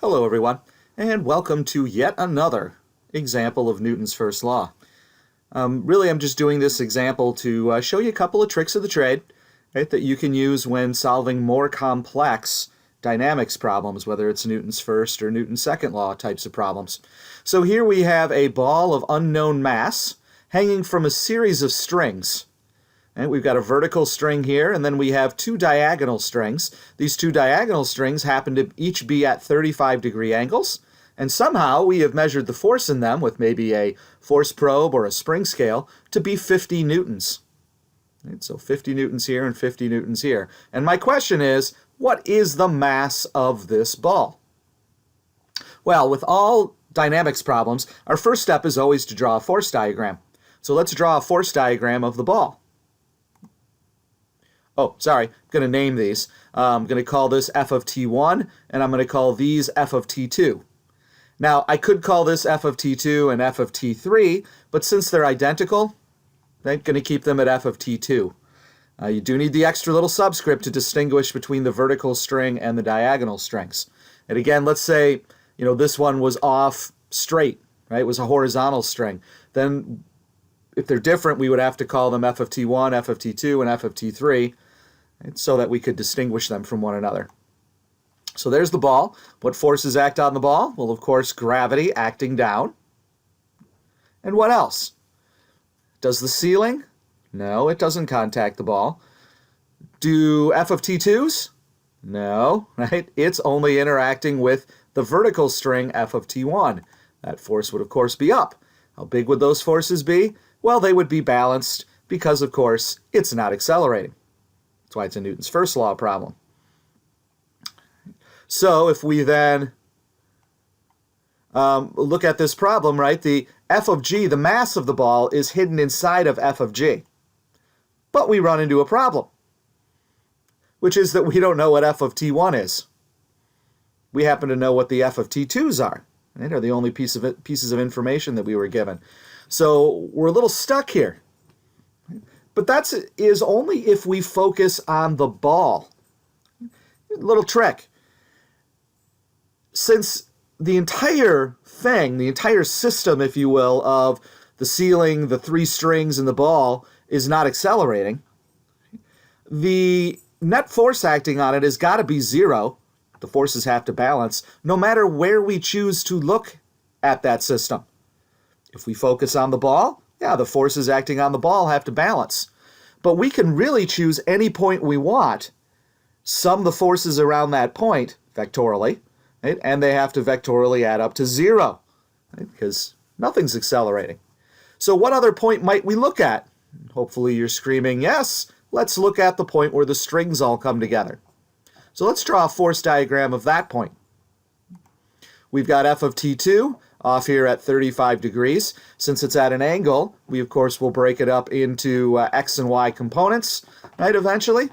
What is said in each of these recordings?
Hello everyone, and welcome to yet another example of Newton's first law. Really, I'm just doing this example to show you a couple of tricks of the trade, right, that you can use when solving more complex dynamics problems, whether it's Newton's first or Newton's second law types of problems. So here we have a ball of unknown mass hanging from a series of strings. And we've got a vertical string here, and then we have two diagonal strings. These two diagonal strings happen to each be at 35-degree angles, and somehow we have measured the force in them with maybe a force probe or a spring scale to be 50 newtons. Right, so 50 newtons here and 50 newtons here. And my question is, what is the mass of this ball? Well, with all dynamics problems, our first step is always to draw a force diagram. So let's draw a force diagram of the ball. Oh, sorry, I'm going to name these. I'm going to call this f of t1, and I'm going to call these f of t2. Now, I could call this f of t2 and f of t3, but since they're identical, I'm going to keep them at f of t2. You do need the extra little subscript to distinguish between the vertical string and the diagonal strings. And again, let's say, this one was off straight, right? It was a horizontal string. Then if they're different, we would have to call them f of t1, f of t2, and f of t3, right, so that we could distinguish them from one another. So there's the ball. What forces act on the ball? Well, of course, gravity acting down. And what else? Does the ceiling? No, it doesn't contact the ball. Do f of t2s? No, right? It's only interacting with the vertical string f of t1. That force would, of course, be up. How big would those forces be? Well, they would be balanced because, of course, it's not accelerating. That's why it's a Newton's first law problem. So if we then look at this problem, right, the f of g, the mass of the ball, is hidden inside of f of g. But we run into a problem, which is that we don't know what f of t1 is. We happen to know what the f of t2s are. Right? Are the only pieces of information that we were given. So we're a little stuck here. But that is only if we focus on the ball. Little trick. Since the entire thing, the entire system, if you will, of the ceiling, the three strings, and the ball is not accelerating, the net force acting on it has got to be zero. The forces have to balance, no matter where we choose to look at that system. If we focus on the ball, yeah, the forces acting on the ball have to balance. But we can really choose any point we want, sum the forces around that point vectorially, right? And they have to vectorially add up to zero, right? Because nothing's accelerating. So what other point might we look at? Hopefully you're screaming, yes, let's look at the point where the strings all come together. So let's draw a force diagram of that point. We've got f of t2 off here at 35 degrees. Since it's at an angle, we of course will break it up into x and y components, right, eventually.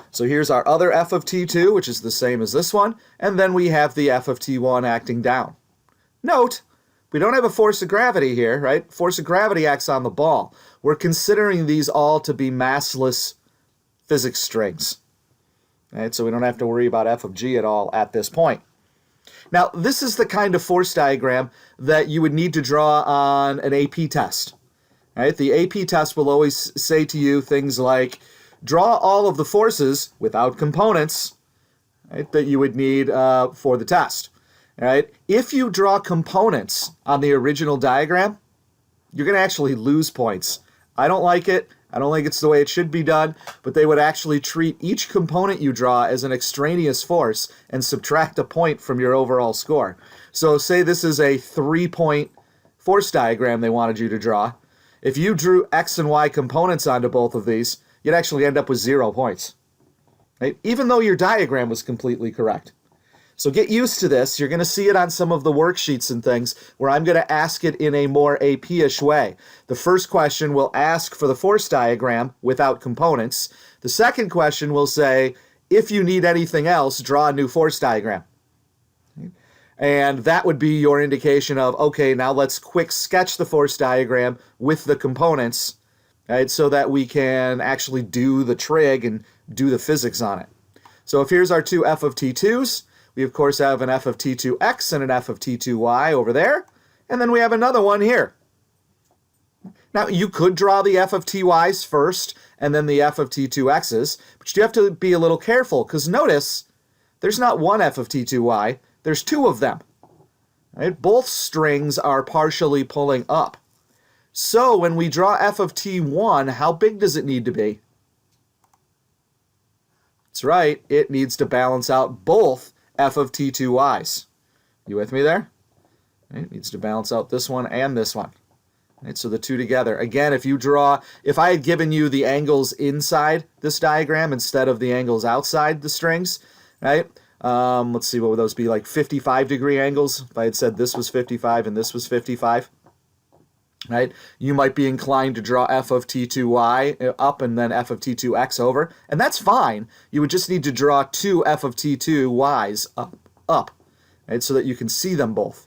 So here's our other f of t2, which is the same as this one, and then we have the f of t1 acting down. Note, we don't have a force of gravity here, right? Force of gravity acts on the ball. We're considering these all to be massless physics strings. Right, so we don't have to worry about f of g at all at this point. Now, this is the kind of force diagram that you would need to draw on an AP test. Right? The AP test will always say to you things like, draw all of the forces without components, right, that you would need for the test. Right? If you draw components on the original diagram, you're going to actually lose points. I don't like it. I don't think it's the way it should be done, but they would actually treat each component you draw as an extraneous force and subtract a point from your overall score. So say this is a 3-point force diagram they wanted you to draw. If you drew x and y components onto both of these, you'd actually end up with 0 points, right? Even though your diagram was completely correct. So get used to this. You're going to see it on some of the worksheets and things where I'm going to ask it in a more AP-ish way. The first question will ask for the force diagram without components. The second question will say, if you need anything else, draw a new force diagram. And that would be your indication of, okay, now let's quick sketch the force diagram with the components, right, so that we can actually do the trig and do the physics on it. So if here's our two f of t2s, We, of course, have an f of t2x and an f of t2y over there. And then we have another one here. Now, you could draw the f of ty's first and then the f of t2x's, but you have to be a little careful because notice there's not one f of t2y, there's two of them. Right? Both strings are partially pulling up. So when we draw f of t1, how big does it need to be? That's right, it needs to balance out both f of t2y's. You with me there? Right? It needs to balance out this one and this one. Right? So the two together. Again, if I had given you the angles inside this diagram instead of the angles outside the strings, right? Let's see, what would those be, like 55-degree angles? If I had said this was 55 and this was 55, right? You might be inclined to draw f of t2y up and then f of t2x over, and that's fine. You would just need to draw two f of t2y's up, right? So that you can see them both.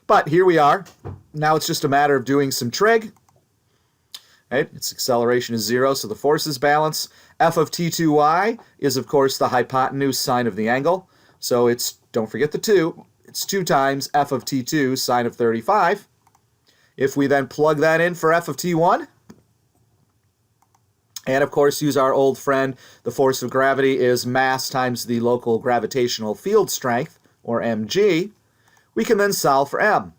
But here we are. Now it's just a matter of doing some trig. Right? Its acceleration is 0, so the forces balance. F of t2y is, of course, the hypotenuse sine of the angle. So it's, don't forget the 2, it's 2 times f of t2 sine of 35. If we then plug that in for f of t1, and of course use our old friend, the force of gravity is mass times the local gravitational field strength, or mg, we can then solve for m,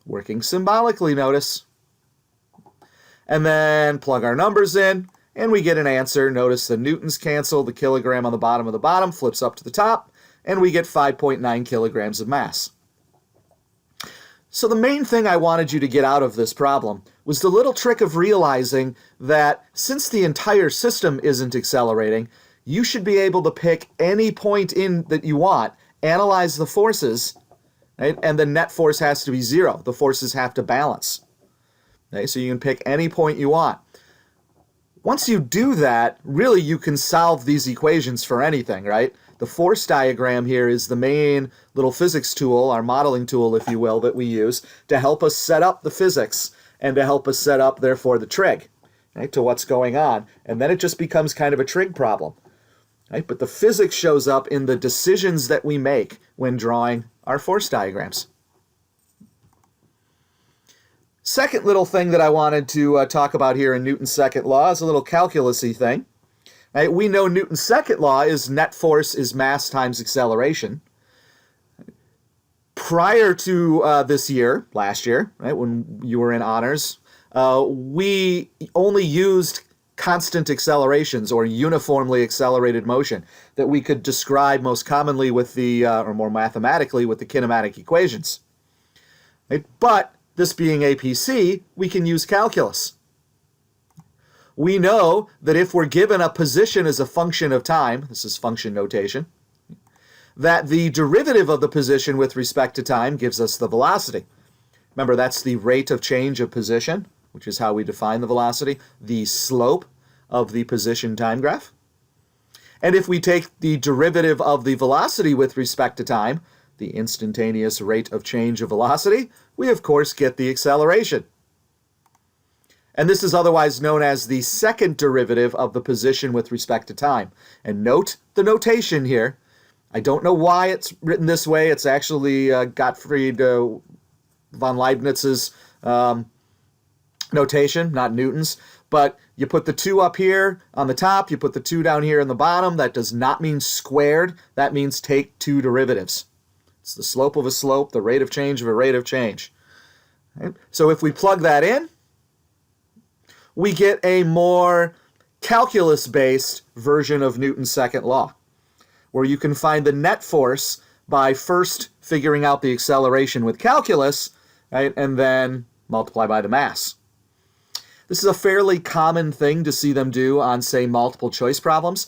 working symbolically, notice. And then plug our numbers in, and we get an answer. Notice the newtons cancel, the kilogram on the bottom flips up to the top, and we get 5.9 kilograms of mass. So the main thing I wanted you to get out of this problem was the little trick of realizing that since the entire system isn't accelerating, you should be able to pick any point in that you want, analyze the forces, right? And the net force has to be 0. The forces have to balance. Okay? So you can pick any point you want. Once you do that, really you can solve these equations for anything, right? The force diagram here is the main little physics tool, our modeling tool, if you will, that we use to help us set up the physics and to help us set up, therefore, the trig, right, to what's going on. And then it just becomes kind of a trig problem. Right? But the physics shows up in the decisions that we make when drawing our force diagrams. Second little thing that I wanted to talk about here in Newton's second law is a little calculus-y thing. Right? We know Newton's second law is net force is mass times acceleration. Prior to this year, last year, right, when you were in honors, we only used constant accelerations or uniformly accelerated motion that we could describe most commonly with the, or more mathematically, with the kinematic equations. Right? But this being APC, we can use calculus. We know that if we're given a position as a function of time, this is function notation, that the derivative of the position with respect to time gives us the velocity. Remember, that's the rate of change of position, which is how we define the velocity, the slope of the position time graph. And if we take the derivative of the velocity with respect to time, the instantaneous rate of change of velocity, we of course get the acceleration. And this is otherwise known as the second derivative of the position with respect to time. And note the notation here. I don't know why it's written this way. It's actually Gottfried von Leibniz's notation, not Newton's. But you put the 2 up here on the top, you put the 2 down here in the bottom. That does not mean squared. That means take 2 derivatives. It's the slope of a slope, the rate of change of a rate of change. Right? So if we plug that in, we get a more calculus-based version of Newton's second law, where you can find the net force by first figuring out the acceleration with calculus, right, and then multiply by the mass. This is a fairly common thing to see them do on, say, multiple choice problems.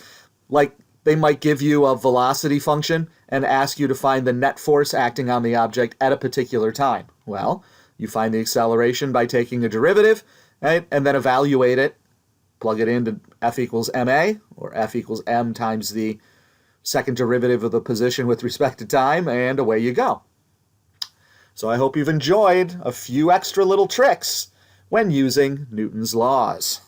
Like, they might give you a velocity function and ask you to find the net force acting on the object at a particular time. Well, you find the acceleration by taking a derivative, right, and then evaluate it, plug it into f equals ma, or f equals m times the second derivative of the position with respect to time, and away you go. So I hope you've enjoyed a few extra little tricks when using Newton's laws.